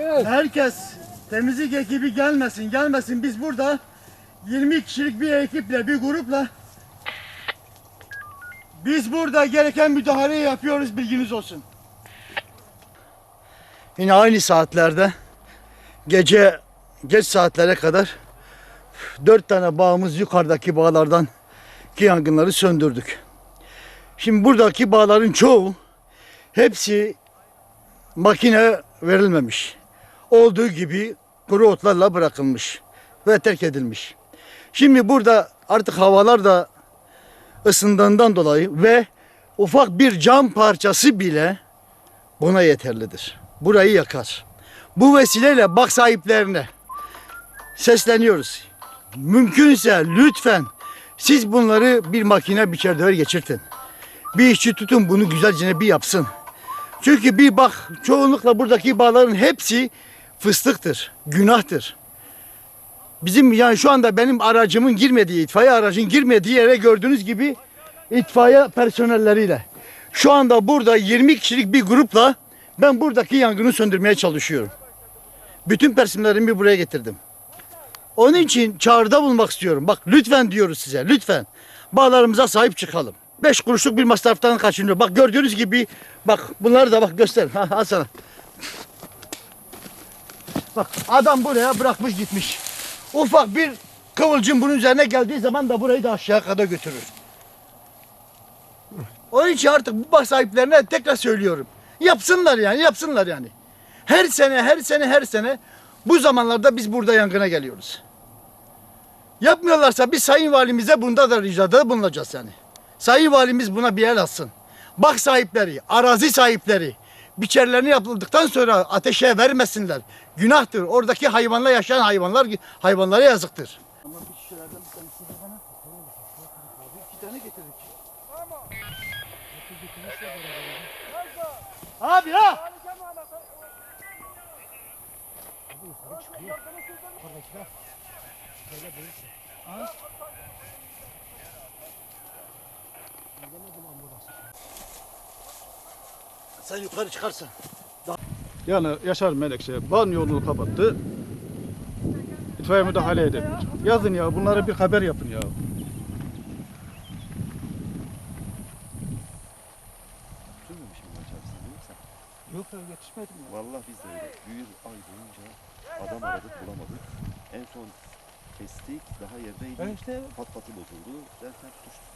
Herkes temizlik ekibi gelmesin. Biz burada 20 kişilik bir ekiple, bir grupla biz burada gereken müdahaleyi yapıyoruz, bilginiz olsun. Yine aynı saatlerde gece geç saatlere kadar 4 tane bağımız yukarıdaki bağlardan ki yangınları söndürdük. Şimdi buradaki bağların çoğu hepsi makine verilmemiş. Olduğu gibi kuru otlarla bırakılmış ve terk edilmiş. Şimdi burada artık havalar da ısındığından dolayı ve ufak bir cam parçası bile buna yeterlidir. Burayı yakar. Bu vesileyle bak sahiplerine sesleniyoruz. Mümkünse lütfen siz bunları bir makine biçer döver geçirtin. Bir işçi tutun, bunu güzelce bir yapsın. Çünkü bir bak, çoğunlukla buradaki bağların hepsi fıstıktır, günahtır. Bizim yani şu anda benim aracımın girmediği, itfaiye aracın girmediği yere gördüğünüz gibi itfaiye personelleriyle. Şu anda burada 20 kişilik bir grupla ben buradaki yangını söndürmeye çalışıyorum. Bütün personellerimi buraya getirdim. Onun için çağrıda bulunmak istiyorum. Bak lütfen diyoruz size, lütfen. Bağlarımıza sahip çıkalım. 5 kuruşluk bir masraftan kaçınıyor. Bak gördüğünüz gibi, bak bunları da bak göster. Ha, al sana. Bak adam buraya bırakmış gitmiş. Ufak bir kıvılcım bunun üzerine geldiği zaman da burayı da aşağı kadar götürür. Onun için artık bu bağ sahiplerine tekrar söylüyorum. Yapsınlar yani, yapsınlar yani. Her sene bu zamanlarda biz burada yangına geliyoruz. Yapmıyorlarsa biz Sayın Valimize bunda da ricada bulunacağız yani. Sayın Valimiz buna bir el atsın. Bak sahipleri, arazi sahipleri biçerlerini yapıldıktan sonra ateşe vermesinler. Günahtır. Oradaki hayvanla yaşayan hayvanlara yazıktır. Ama bir şişelerden bir tanesini de bana. Abi 2 tane getirdik. Abi ha! Sen yukarı çıkarsın. Yani Yaşar Melekşe Van yolunu kapattı. İtfaiye müdahale edemiyor. Yazın ya, bunlara bir haber yapın ya. Sürmemişim ben çarpısını yoksa. Yok ya, yetişmedim ya. Vallahi biz de öyle. Bir ay boyunca adam aradık bulamadık. En son kestik, daha yerdeydi. Ben işte Pat patı bozuldu derken tutuştuk.